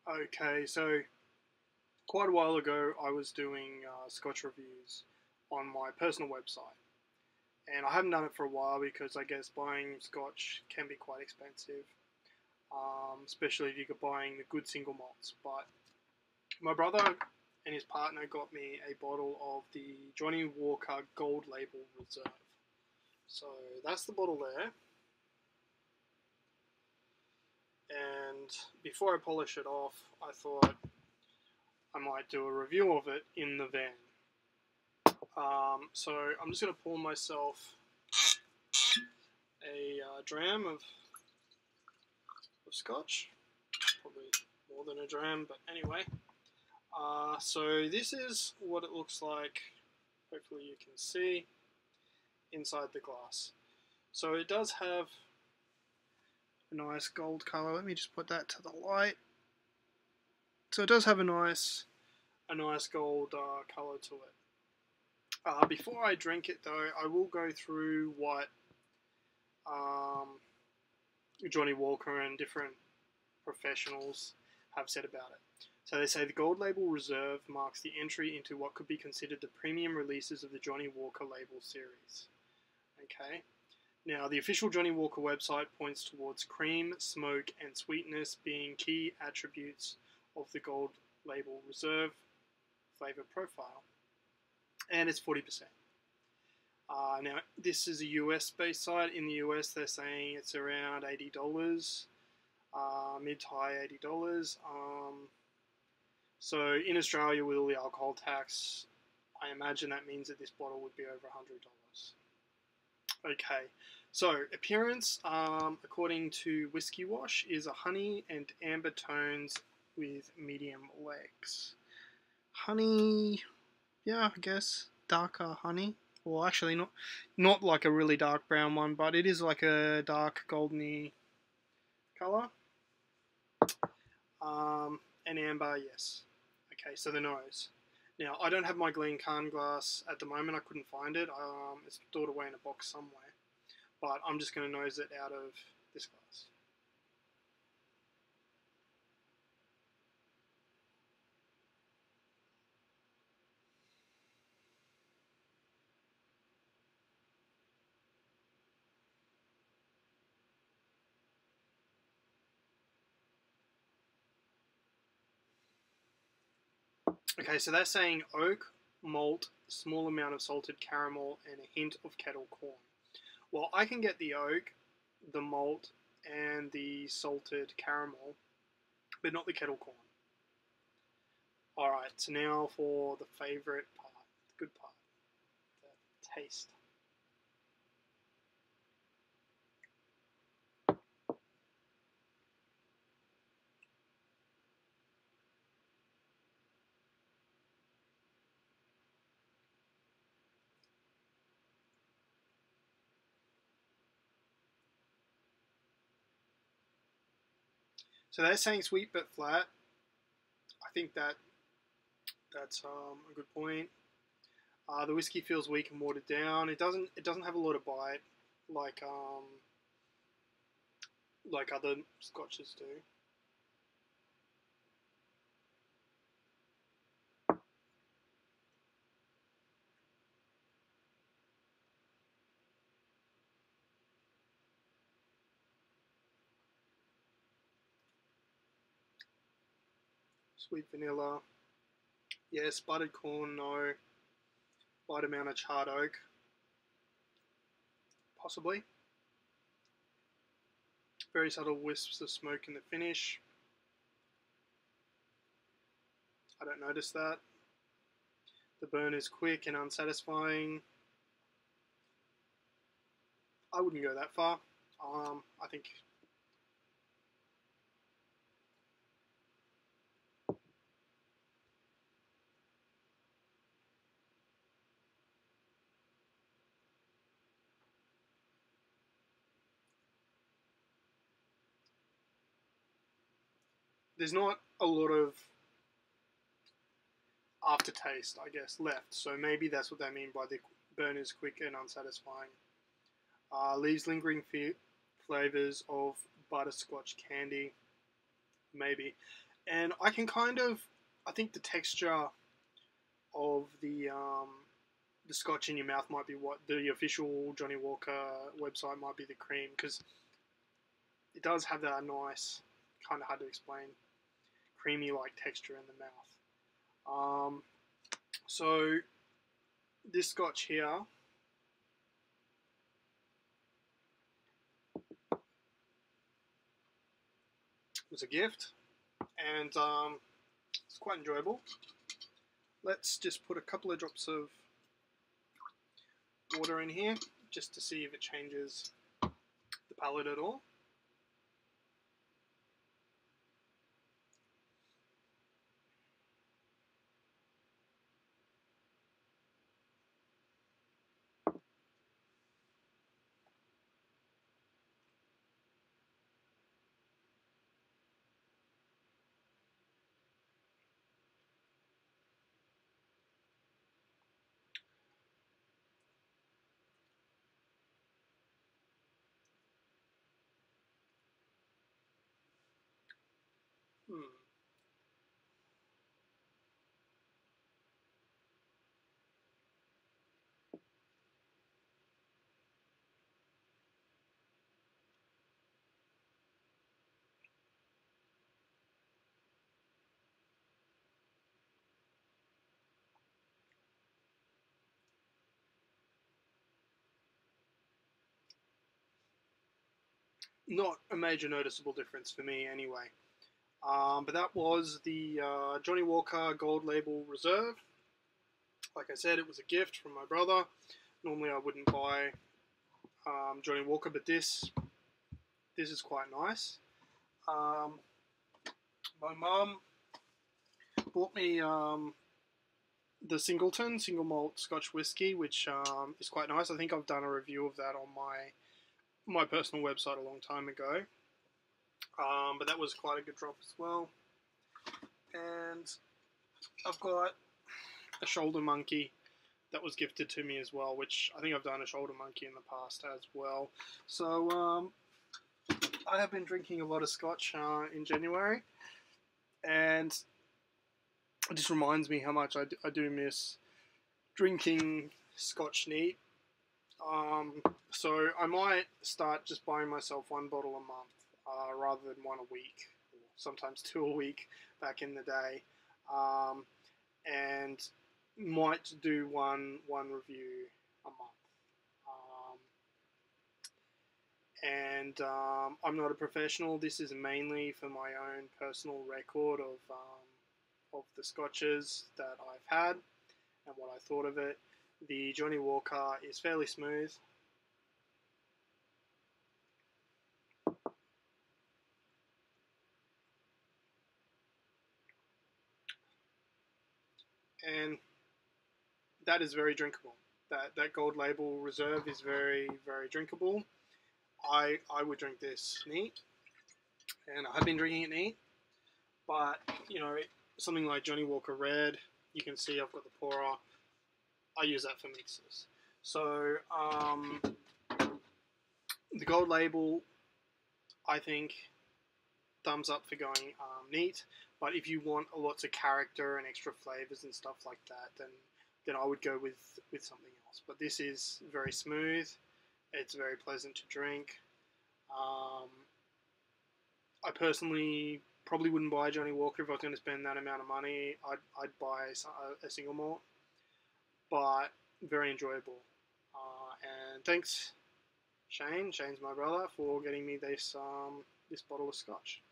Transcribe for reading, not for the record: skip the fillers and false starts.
Okay, so quite a while ago, I was doing Scotch reviews on my personal website, and I haven't done it for a while because I guess buying Scotch can be quite expensive, especially if you're buying the good single malts. But my brother and his partner got me a bottle of the Johnnie Walker Gold Label Reserve. So that's the bottle there. And before I polish it off, I thought I might do a review of it in the van. So I'm just going to pour myself a dram of scotch, probably more than a dram, but anyway. So this is what it looks like, hopefully you can see, inside the glass. So it does have a nice gold colour. Let me just put that to the light. So it does have a nice gold colour to it. Before I drink it though, I will go through what Johnnie Walker and different professionals have said about it. So they say the Gold Label Reserve marks the entry into what could be considered the premium releases of the Johnnie Walker label series. Okay. Now, the official Johnnie Walker website points towards cream, smoke, and sweetness being key attributes of the Gold Label Reserve flavor profile. And it's 40%. Now, this is a US-based site. In the US, they're saying it's around $80, mid to high $80. So in Australia, with all the alcohol tax, I imagine that means that this bottle would be over $100. Okay, so appearance, according to Whiskey Wash, is a honey and amber tones with medium legs. Honey, yeah, I guess darker honey. Well, actually, not like a really dark brown one, but it is like a dark goldeny color. And amber, yes. Okay, so the nose. Now, I don't have my Glencairn glass at the moment. I couldn't find it. It's stored away in a box somewhere. But I'm just going to nose it out of this glass. Okay, so they're saying oak, malt, small amount of salted caramel, and a hint of kettle corn. Well, I can get the oak, the malt, and the salted caramel, but not the kettle corn. Alright, so now for the favourite part, the good part, the taste. So they're saying sweet but flat. I think that's a good point. The whiskey feels weak and watered down. It doesn't have a lot of bite like other scotches do. Sweet vanilla. Yes, buttered corn, no. Light amount of charred oak. Possibly. Very subtle wisps of smoke in the finish. I don't notice that. The burn is quick and unsatisfying. I wouldn't go that far. I think there's not a lot of aftertaste, I guess, left. So maybe that's what they mean by the burn is quick and unsatisfying. Leaves lingering flavors of butterscotch candy, maybe. And I can I think the texture of the scotch in your mouth might be what the official Johnnie Walker website might be the cream, because it does have that nice, kind of hard to explain, creamy like texture in the mouth. So this scotch here was a gift, and it's quite enjoyable. Let's just put a couple of drops of water in here just to see if it changes the palate at all. Hmm. Not a major noticeable difference for me anyway. But that was the Johnnie Walker Gold Label Reserve. Like I said, it was a gift from my brother. Normally I wouldn't buy Johnnie Walker, but this is quite nice. My mum bought me the Singleton single malt Scotch whiskey, which is quite nice. I think I've done a review of that on my personal website a long time ago. But that was quite a good drop as well. And I've got a shoulder monkey that was gifted to me as well, which I think I've done a shoulder monkey in the past as well. So I have been drinking a lot of scotch in January, and it just reminds me how much I do miss drinking scotch neat. So I might start just buying myself one bottle a month rather than one a week, or sometimes two a week back in the day, and might do one review a month. I'm not a professional. This is mainly for my own personal record of the scotches that I've had and what I thought of it. The Johnnie Walker is fairly smooth. And that is very drinkable. That Gold Label Reserve is very, very drinkable. I would drink this neat, and I have been drinking it neat. But you know, something like Johnnie Walker Red, you can see I've got the pourer. I use that for mixers. So the Gold Label, I think, thumbs up for going neat. But if you want lots of character and extra flavors and stuff like that, then I would go with something else. But this is very smooth. It's very pleasant to drink. I personally probably wouldn't buy Johnnie Walker if I was going to spend that amount of money. I'd buy a single malt, but very enjoyable. And thanks, Shane. Shane's my brother, for getting me this bottle of scotch.